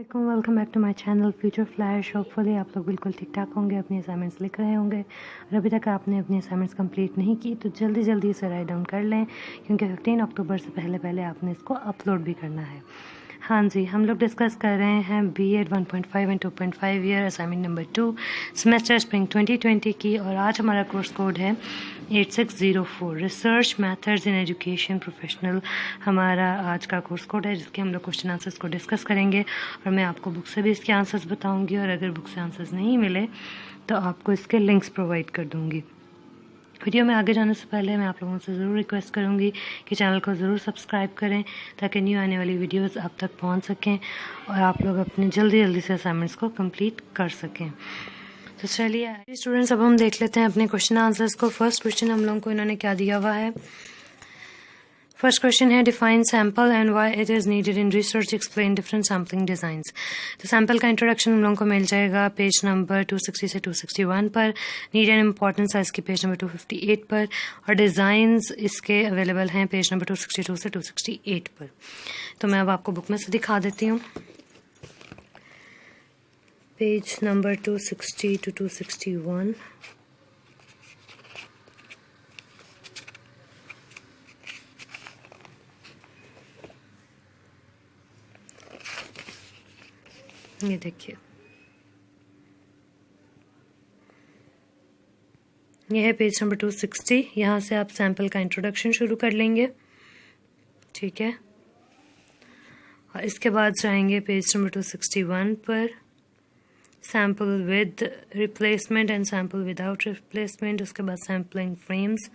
Welcome back to my channel future flash. Hopefully आप लोग बिल्कुल ठीक ठाक होंगे, अपनी असाइनमेंट्स लिख रहे होंगे और अभी तक आपने अपनी असाइनमेंट्स कंप्लीट नहीं की तो जल्दी जल्दी इसे राइट डाउन कर लें, क्योंकि 15 अक्टूबर से पहले पहले आपने इसको अपलोड भी करना है। हाँ जी, हम लोग डिस्कस कर रहे हैं B.Ed 1.5 and 2.5 year assignment number 2 semester spring 2020 की, और आज हमारा कोर्स कोड है 8604 research methods in education professional. हमारा आज का कोर्स कोड है जिसके हम लोग क्वेश्चन आंसर्स को डिस्कस करेंगे और मैं आपको बुक से भी इसके आंसर्स बताऊंगी, और अगर बुक से आंसर्स नहीं मिले तो आपको इसके लिंक्स प्रोवाइड कर दूंगी। वीडियो में आगे जाने से पहले मैं आप लोगों से ज़रूर रिक्वेस्ट करूंगी कि चैनल को ज़रूर सब्सक्राइब करें ताकि न्यू आने वाली वीडियोस आप तक पहुंच सकें और आप लोग अपने जल्दी जल्दी से असाइनमेंट्स को कंप्लीट कर सकें। तो चलिए स्टूडेंट्स, अब हम देख लेते हैं अपने क्वेश्चन आंसर्स को। फर्स्ट क्वेश्चन हम लोगों को इन्होंने क्या दिया हुआ है। फर्स्ट क्वेश्चन है define sample and why it is needed in research, explain different sampling designs. तो सैम्पल का इंट्रोडक्शन हम लोगों को मिल जाएगा पेज नंबर 260 से 261 पर, नीड एंड इम्पॉर्टेंस है इसकी पेज नंबर 258 पर, और डिज़ाइंस इसके अवेलेबल हैं पेज नंबर 262 से 268 पर। तो मैं अब आपको बुक में से दिखा देती हूँ। Page number 260 to 261। ये देखिए, ये है पेज नंबर 260। यहाँ से आप सैम्पल का इंट्रोडक्शन शुरू कर लेंगे, ठीक है, और इसके बाद जाएंगे पेज नंबर 261 पर, sample with replacement and sample without replacement, उसके बाद सैम्पलिंग फ्रेम्स।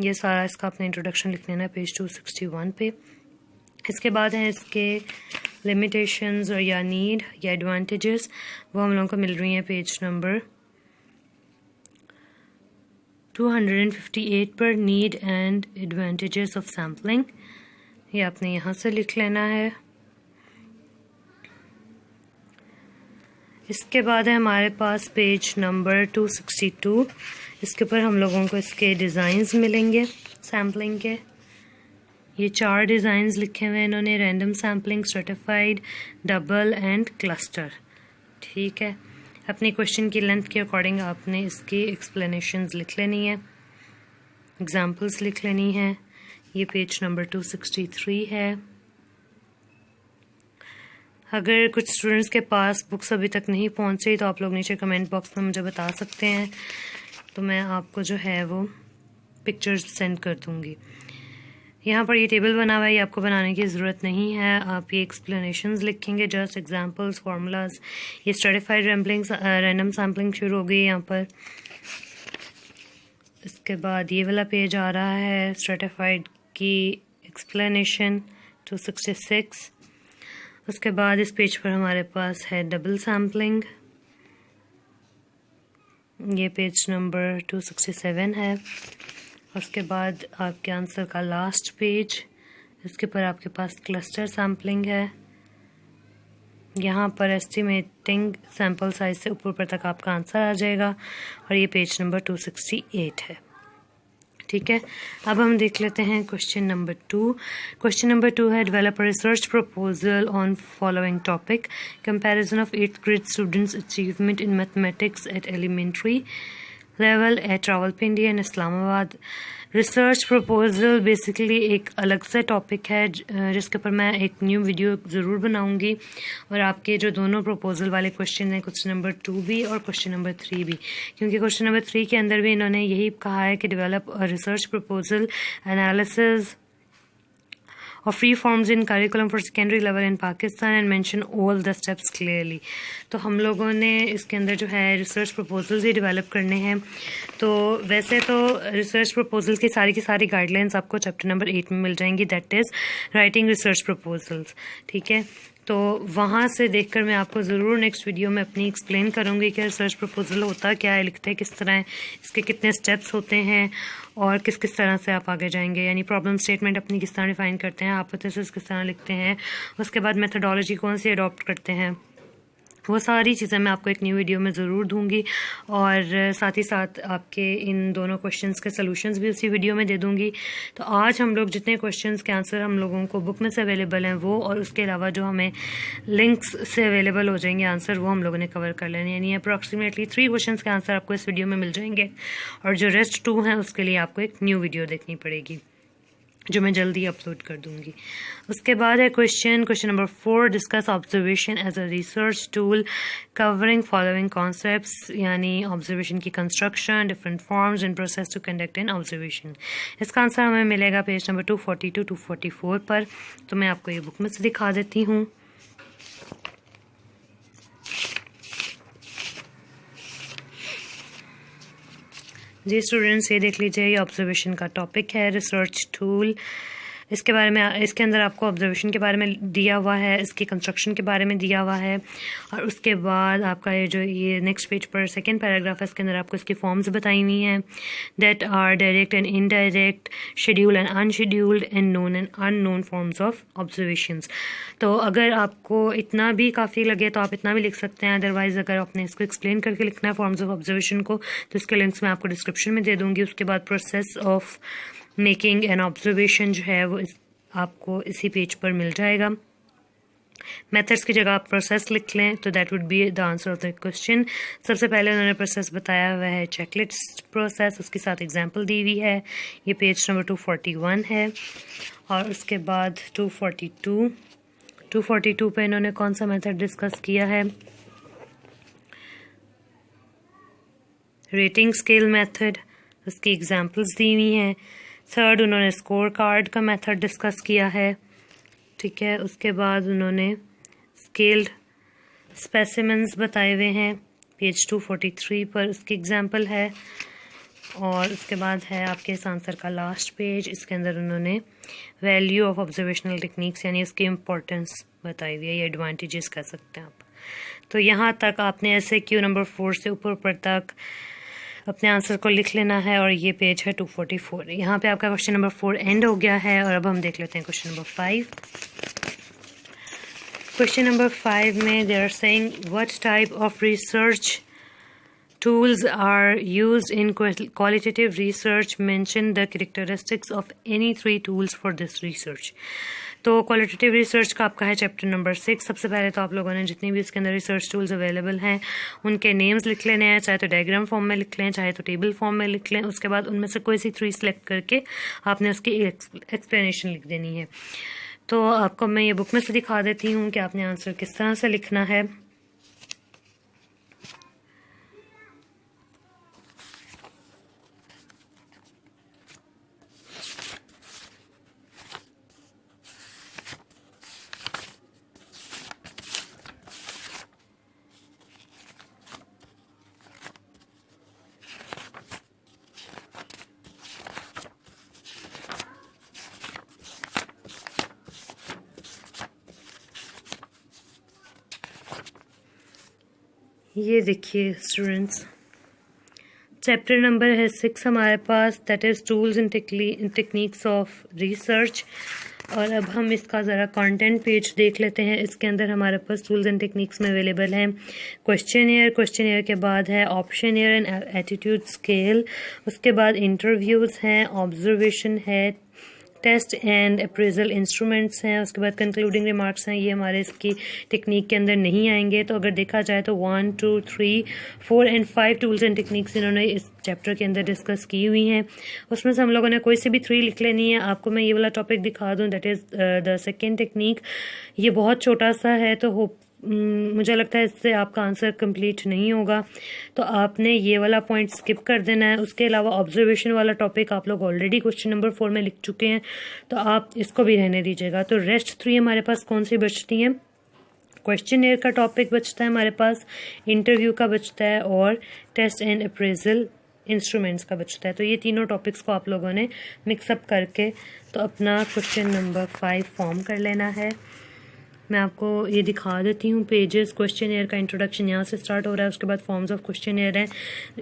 ये सारा इसका अपना इंट्रोडक्शन लिख लेना है पेज 261 पे। इसके बाद हैं इसके लिमिटेशंस और या नीड या एडवांटेजेस, वो हम लोगों को मिल रही हैं पेज नंबर 258 पर, need and advantages of sampling. ये आपने यहाँ से लिख लेना है। इसके बाद है हमारे पास पेज नंबर 262। इसके ऊपर हम लोगों को इसके डिज़ाइंस मिलेंगे सैम्पलिंग के। ये 4 डिज़ाइंस लिखे हुए हैं इन्होंने, random sampling, stratified, double and cluster, ठीक है। अपनी क्वेश्चन की लेंथ के अकॉर्डिंग आपने इसकी एक्सप्लेनेशंस लिख लेनी है, एग्जांपल्स लिख लेनी है। ये पेज नंबर 263 है। अगर कुछ स्टूडेंट्स के पास बुक्स अभी तक नहीं पहुंची तो आप लोग नीचे कमेंट बॉक्स में मुझे बता सकते हैं, तो मैं आपको जो है वो पिक्चर्स सेंड कर दूंगी। यहाँ पर ये टेबल बना हुआ है, ये आपको बनाने की ज़रूरत नहीं है, आप ये एक्सप्लेनेशंस लिखेंगे, जस्ट एग्जांपल्स, फार्मूलाज। ये स्ट्रेटिफाइड रैंडम सैम्पलिंग शुरू हो गई यहाँ पर। इसके बाद ये वाला पेज आ रहा है स्ट्रेटिफाइड की एक्सप्लेनेशन 266। उसके बाद इस पेज पर हमारे पास है डबल सैम्पलिंग, ये पेज नंबर 267 है। उसके बाद आपके आंसर का लास्ट पेज, इसके ऊपर आपके पास क्लस्टर सैम्पलिंग है। यहाँ पर एस्टिमेटिंग सैम्पल साइज से ऊपर तक आपका आंसर आ जाएगा, और ये पेज नंबर 268 है, ठीक है। अब हम देख लेते हैं क्वेश्चन नंबर 2। क्वेश्चन नंबर 2 है develop research proposal on following topic, comparison of 8th grade students achievement in mathematics at elementary level at Rawalpindi and Islamabad. Research proposal basically एक अलग से टॉपिक है जिसके ऊपर मैं एक न्यू वीडियो ज़रूर बनाऊंगी, और आपके जो दोनों प्रपोजल वाले क्वेश्चन हैं, क्वेश्चन नंबर 2 भी और क्वेश्चन नंबर 3 भी, क्योंकि क्वेश्चन नंबर 3 के अंदर भी इन्होंने यही कहा है कि डेवलप रिसर्च प्रपोजल एनालिसिस और free forms in curriculum for secondary level in Pakistan and mention all the steps clearly. तो हम लोगों ने इसके अंदर जो है रिसर्च प्रपोजल्स ही डेवलप करने हैं। तो वैसे तो रिसर्च प्रपोजल की सारी गाइडलाइंस आपको चैप्टर नंबर 8 में मिल जाएंगी, that is writing research proposals, ठीक है। तो वहाँ से देखकर मैं आपको ज़रूर नेक्स्ट वीडियो में अपनी एक्सप्लेन करूँगी कि रिसर्च प्रपोजल होता क्या है, लिखते हैं किस तरह है, इसके कितने स्टेप्स होते हैं और किस किस तरह से आप आगे जाएंगे, यानी प्रॉब्लम स्टेटमेंट अपनी किस तरह डिफाइन करते हैं, हाइपोथेसिस किस तरह लिखते हैं, उसके बाद मेथडोलॉजी कौन सी अडॉप्ट करते हैं, वो सारी चीज़ें मैं आपको एक न्यू वीडियो में ज़रूर दूंगी, और साथ ही साथ आपके इन दोनों क्वेश्चंस के सॉल्यूशंस भी उसी वीडियो में दे दूंगी। तो आज हम लोग जितने क्वेश्चंस के आंसर हम लोगों को बुक में से अवेलेबल हैं वो, और उसके अलावा जो हमें लिंक्स से अवेलेबल हो जाएंगे आंसर, वो हम लोगों ने कवर कर लेने, यानी अप्रॉक्सीमेटली 3 क्वेश्चंस के आंसर आपको इस वीडियो में मिल जाएंगे, और जो रेस्ट 2 हैं उसके लिए आपको एक न्यू वीडियो देखनी पड़ेगी जो मैं जल्दी अपलोड कर दूंगी। उसके बाद है question number 4, discuss observation as a research tool covering following concepts, यानी ऑब्जर्वेशन की construction, different forms and process to conduct an observation. इसका आंसर हमें मिलेगा पेज नंबर 242 244 पर। तो मैं आपको ये बुक में से दिखा देती हूँ। जी स्टूडेंट्स, ये देख लीजिए, ये ऑब्जर्वेशन का टॉपिक है, रिसर्च टूल। इसके बारे में, इसके अंदर आपको ऑब्जर्वेशन के बारे में दिया हुआ है, इसकी कंस्ट्रक्शन के बारे में दिया हुआ है, और उसके बाद आपका ये नेक्स्ट पेज पर सेकंड पैराग्राफ है, इसके अंदर आपको इसकी फॉर्म्स बताई हुई हैं, that are direct and indirect, schedule and unscheduled and known and unknown forms of observations. तो अगर आपको इतना भी काफ़ी लगे तो आप इतना भी लिख सकते हैं, अदरवाइज़ अगर आपने इसको एक्सप्लेन करके लिखना है फॉर्म्स ऑफ ऑब्जर्वेशन को, तो इसके लिंक्स मैं आपको डिस्क्रिप्शन में दे दूँगी। उसके बाद process of making an observation जो है वो आपको इसी पेज पर मिल जाएगा। मेथड्स की जगह आप प्रोसेस लिख लें तो that would be the answer of the question. सबसे पहले उन्होंने प्रोसेस बताया हुआ है चेकलिस्ट प्रोसेस, उसके साथ एग्जांपल दी हुई है, ये पेज नंबर 241 है। और उसके बाद 242 पे इन्होंने कौन सा मेथड डिस्कस किया है, रेटिंग स्केल मेथड, उसकी एग्जांपल्स दी हुई हैं। थर्ड, उन्होंने स्कोर कार्ड का मेथड डिस्कस किया है, ठीक है। उसके बाद उन्होंने स्केल्ड स्पेसिमेंस बताए हुए हैं, पेज 243 पर उसकी एग्जांपल है। और उसके बाद है आपके इस आंसर का लास्ट पेज, इसके अंदर उन्होंने वैल्यू ऑफ ऑब्जर्वेशनल टेक्निक्स यानी उसकी इम्पोर्टेंस बताई हुई है, ये एडवांटेजेस कह सकते हैं आप। तो यहाँ तक आपने ऐसे क्यू नंबर 4 से ऊपर तक अपने आंसर को लिख लेना है, और ये पेज है 244। यहाँ पे आपका क्वेश्चन नंबर 4 एंड हो गया है, और अब हम देख लेते हैं क्वेश्चन नंबर 5। क्वेश्चन नंबर 5 में they are saying what type of research tools are used in qualitative research, mention the characteristics of any 3 tools for this research। तो क्वालिटेटिव रिसर्च का आपका है चैप्टर नंबर 6। सबसे पहले तो आप लोगों ने जितनी भी इसके अंदर रिसर्च टूल्स अवेलेबल हैं उनके नेम्स लिख लेने हैं, चाहे तो डायग्राम फॉर्म में लिख लें, चाहे तो टेबल फॉर्म में लिख लें। उसके बाद उनमें से कोई सी 3 सेलेक्ट करके आपने उसकी एक्सप्लेनेशन लिख देनी है। तो आपको मैं ये बुक में से दिखा देती हूँ कि आपने आंसर किस तरह से लिखना है। ये देखिए स्टूडेंट्स, चैप्टर नंबर है 6 हमारे पास, that is tools and techniques of research. और अब हम इसका ज़रा कंटेंट पेज देख लेते हैं। इसके अंदर हमारे पास टूल्स एंड टेक्निक्स में अवेलेबल हैं क्वेश्चनियर के बाद है ऑप्शनियर एंड एटीट्यूड स्केल, उसके बाद इंटरव्यूज़ हैं, ऑब्जर्वेशन है, टेस्ट एंड अप्रेजल इंस्ट्रूमेंट्स हैं, उसके बाद कंक्लूडिंग रिमार्क्स हैं। ये हमारे इसकी टेक्निक के अंदर नहीं आएंगे। तो अगर देखा जाए तो 1, 2, 3, 4 एंड 5 टूल्स एंड टेक्निक्स इन्होंने इस चैप्टर के अंदर डिस्कस की हुई हैं। उसमें से हम लोगों ने कोई से भी 3 लिख लेनी है। आपको मैं ये वाला टॉपिक दिखा दूँ, that is the second technique. ये बहुत छोटा सा है, तो मुझे लगता है इससे आपका आंसर कंप्लीट नहीं होगा, तो आपने ये वाला पॉइंट स्किप कर देना है। उसके अलावा ऑब्जर्वेशन वाला टॉपिक आप लोग ऑलरेडी क्वेश्चन नंबर 4 में लिख चुके हैं, तो आप इसको भी रहने दीजिएगा। तो रेस्ट 3 हमारे पास कौन सी बचती हैं, क्वेश्चनियर का टॉपिक बचता है हमारे पास, इंटरव्यू का बचता है, और टेस्ट एंड अप्रेजल इंस्ट्रूमेंट्स का बचता है। तो ये तीनों टॉपिक्स को आप लोगों ने मिक्सअप करके तो अपना क्वेश्चन नंबर 5 फॉर्म कर लेना है। मैं आपको ये दिखा देती हूँ पेजेस। क्वेश्चन एयर का इंट्रोडक्शन यहाँ से स्टार्ट हो रहा है, उसके बाद फॉर्म्स ऑफ क्वेश्चन एयर है।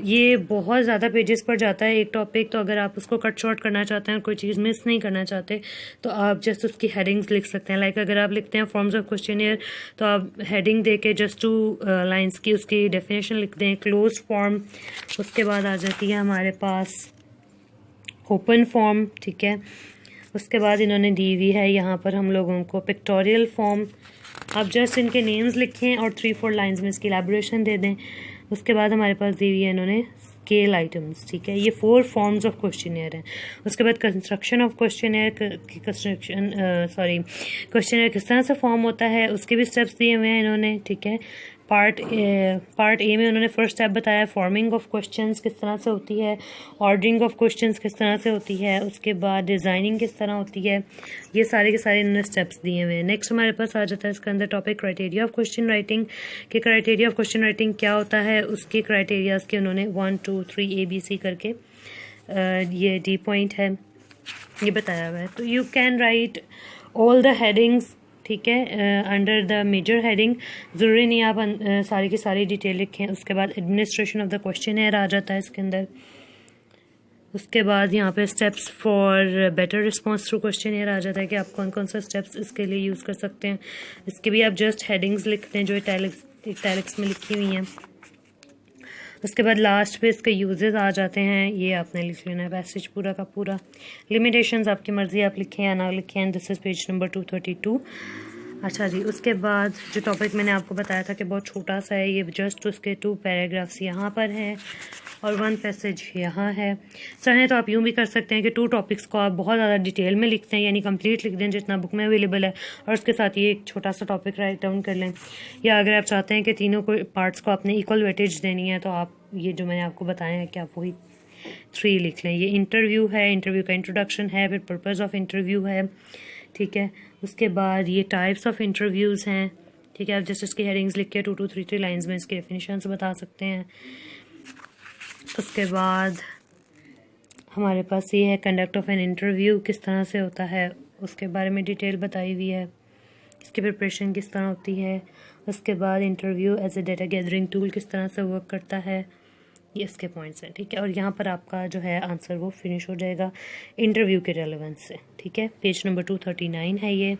ये बहुत ज़्यादा पेजेस पर जाता है एक टॉपिक, तो अगर आप उसको कट शॉर्ट करना चाहते हैं, कोई चीज़ मिस नहीं करना चाहते, तो आप जस्ट उसकी हेडिंग्स लिख सकते हैं। लाइक अगर आप लिखते हैं फॉर्म्स ऑफ क्वेश्चन एयर, तो आप हेडिंग दे के जस्ट 2 लाइन्स की उसकी डेफिनेशन लिख दें, क्लोज फॉर्म। उसके बाद आ जाती है हमारे पास ओपन फॉर्म, ठीक है। उसके बाद इन्होंने दी हुई है यहाँ पर हम लोगों को पिक्टोरियल फॉर्म। आप जस्ट इनके नेम्स लिखें और 3-4 लाइंस में इसकी एलैबोरेशन दे दें। उसके बाद हमारे पास दी हुई है इन्होंने स्केल आइटम्स, ठीक है। ये 4 फॉर्म्स ऑफ क्वेश्चन एयर हैं। उसके बाद construction of question air, question air किस तरह से फॉर्म होता है उसके भी स्टेप्स दिए हुए हैं इन्होंने, ठीक है। पार्ट ए में उन्होंने फर्स्ट स्टेप बताया फॉर्मिंग ऑफ क्वेश्चंस किस तरह से होती है, ऑर्डरिंग ऑफ क्वेश्चंस किस तरह से होती है, उसके बाद डिज़ाइनिंग किस तरह होती है। ये सारे के सारे इन्होंने स्टेप्स दिए हुए हैं। नेक्स्ट हमारे पास आ जाता है इसके अंदर topic criteria of question writing, कि क्राइटेरिया ऑफ क्वेश्चन राइटिंग क्या होता है, उसके क्राइटेरियाज के उन्होंने 1 2 3 ABC करके ये D पॉइंट है ये बताया हुआ है। तो you can write all the headings, ठीक है, अंडर द मेजर हेडिंग। ज़रूरी नहीं आप सारी की सारी डिटेल लिखें। उसके बाद administration of the questionnaire आ जाता है इसके अंदर। उसके बाद यहाँ पे steps for better response through questionnaire आ जाता है कि आप कौन कौन सा स्टेप्स इसके लिए यूज़ कर सकते हैं। इसके भी आप जस्ट हेडिंग्स लिखते हैं जो इटैलिक्स में लिखी हुई हैं। उसके बाद लास्ट पे इसके यूजेस आ जाते हैं, ये आपने लिख लेना है पैसेज पूरा का पूरा। लिमिटेशंस आपकी मर्जी, आप लिखें या ना लिखें। And this is page number 232। अच्छा जी, उसके बाद जो टॉपिक मैंने आपको बताया था कि बहुत छोटा सा है, ये जस्ट उसके 2 पैराग्राफ्स यहाँ पर हैं और 1 पैसेज यहाँ है। चाहें तो आप यूँ भी कर सकते हैं कि 2 टॉपिक्स को आप बहुत ज़्यादा डिटेल में लिखते हैं, यानी कंप्लीट लिख दें जितना बुक में अवेलेबल है, और उसके साथ ये एक छोटा सा टॉपिक राइट डाउन कर लें। या अगर आप चाहते हैं कि तीनों को पार्ट्स को आपने इक्वल वेटेज देनी है, तो आप ये जो मैंने आपको बताया है कि आप वही 3 लिख लें। ये इंटरव्यू है, इंटरव्यू का इंट्रोडक्शन है, फिर पर्पज़ ऑफ इंटरव्यू है, ठीक है। उसके बाद ये टाइप्स ऑफ इंटरव्यूज़ हैं, ठीक है। आप जस्ट इसकी हेडिंग्स लिख के 2 2 3 3 लाइन्स में इसके डेफिनेशन बता सकते हैं। उसके बाद हमारे पास ये है कंडक्ट ऑफ एन इंटरव्यू किस तरह से होता है, उसके बारे में डिटेल बताई हुई है, इसकी प्रिपरेशन किस तरह होती है। उसके बाद interview as a data gathering tool किस तरह से वर्क करता है, ये इसके पॉइंट्स हैं, ठीक है। और यहाँ पर आपका जो है आंसर वो फिनिश हो जाएगा इंटरव्यू के रेलेवेंस से, ठीक है। पेज नंबर 239 है ये।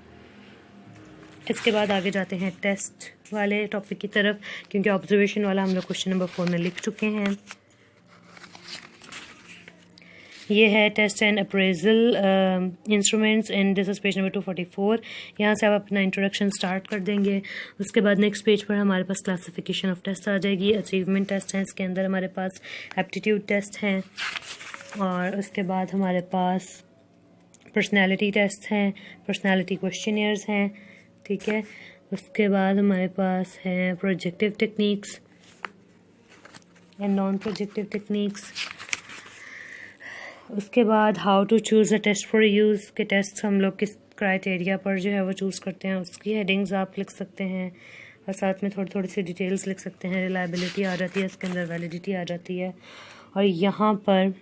इसके बाद आगे जाते हैं टेस्ट वाले टॉपिक की तरफ, क्योंकि ऑब्जर्वेशन वाला हम लोग क्वेश्चन नंबर 4 में लिख चुके हैं। ये है test and appraisal instruments and this is page number 244। यहाँ से आप अपना इंट्रोडक्शन स्टार्ट कर देंगे। उसके बाद नेक्स्ट पेज पर हमारे पास क्लासिफिकेशन ऑफ टेस्ट आ जाएगी। अचीवमेंट टेस्ट हैं, इसके अंदर हमारे पास एप्टीट्यूड टेस्ट हैं, और उसके बाद हमारे पास पर्सनैलिटी टेस्ट हैं, पर्सनैलिटी क्वेश्चनियर्स हैं, ठीक है। उसके बाद हमारे पास हैं projective techniques and non projective techniques. उसके बाद how to choose a test for use, के टेस्ट हम लोग किस क्राइटेरिया पर जो है वो चूज़ करते हैं, उसकी हेडिंग्स आप लिख सकते हैं, और साथ में थोड़ी थोड़ी सी डिटेल्स लिख सकते हैं। रिलायबिलिटी आ जाती है इसके अंदर, वैलिडिटी आ जाती है, और यहाँ पर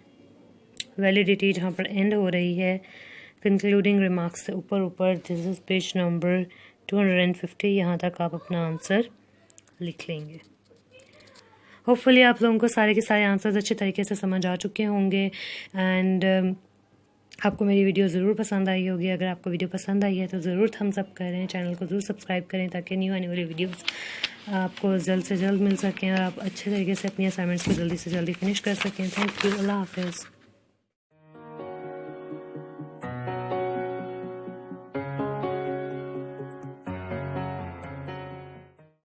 वैलिडिटी जहाँ पर एंड हो रही है कंक्लूडिंग रिमार्क्स से ऊपर दिस इज पेज नंबर 250। यहाँ तक आप अपना आंसर लिख लेंगे। होपफुली आप लोगों को सारे के सारे आंसर्स अच्छे तरीके से समझ आ चुके होंगे, एंड आपको मेरी वीडियो ज़रूर पसंद आई होगी। अगर आपको वीडियो पसंद आई है तो ज़रूर थम्स अप करें, चैनल को ज़रूर सब्सक्राइब करें, ताकि न्यू आने वाली वीडियोस आपको जल्द से जल्द मिल सकें और आप अच्छे तरीके से अपनी असाइनमेंट्स को जल्दी से जल्दी फिनिश कर सकें। थैंक यू, अल्लाह हाफिज़।